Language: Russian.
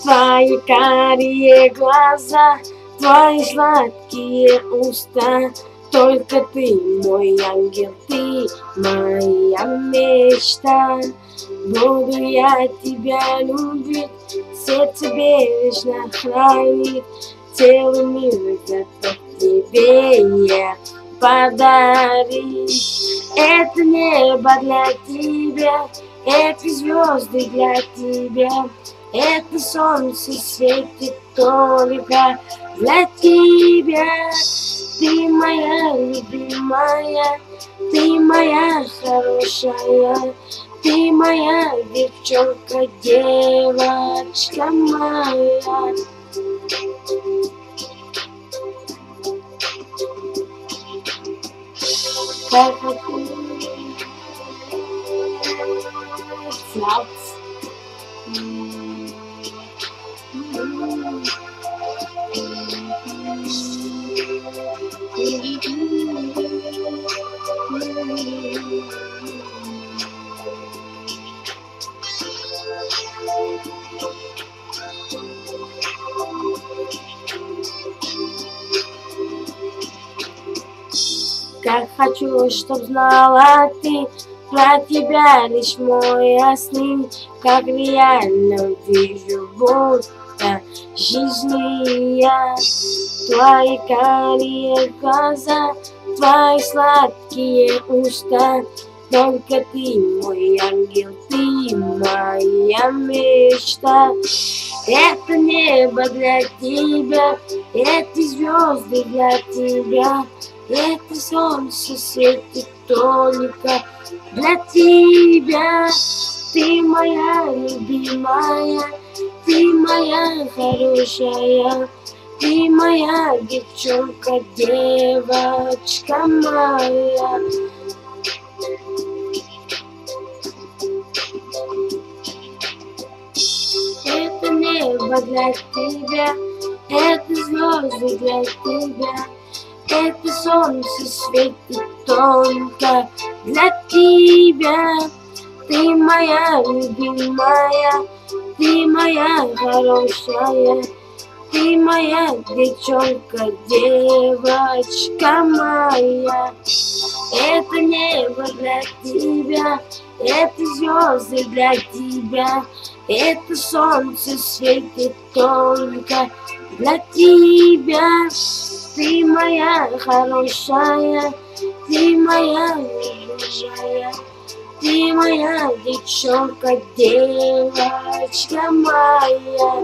Твои карие глаза, твои сладкие уста, только ты мой ангел, ты моя мечта. Буду я тебя любить, сердце бережно хранит, целый мир готов тебе я подарить. Это небо для тебя, это звезды для тебя, это солнце светит только для тебя. Ты моя любимая, ты моя хорошая, ты моя девчонка, девочка моя. Как Как хочу, чтоб знала ты про тебя лишь мои сны, как реально вижу, будто жизни я. Твои карие глаза, твои сладкие уста, только ты мой ангел, ты моя мечта. Это небо для тебя, это звезды для тебя, это солнце светит только для тебя. Ты моя любимая, ты моя хорошая, ты моя девчонка, девочка моя. Это небо для тебя, это звезды для тебя, это солнце светит только для тебя. Ты моя любимая, ты моя хорошая, ты моя девчонка, девочка моя. Это небо для тебя, это звезды для тебя, это солнце светит только для тебя. Ты моя хорошая, ты моя любимая, ты моя девчонка, девочка моя.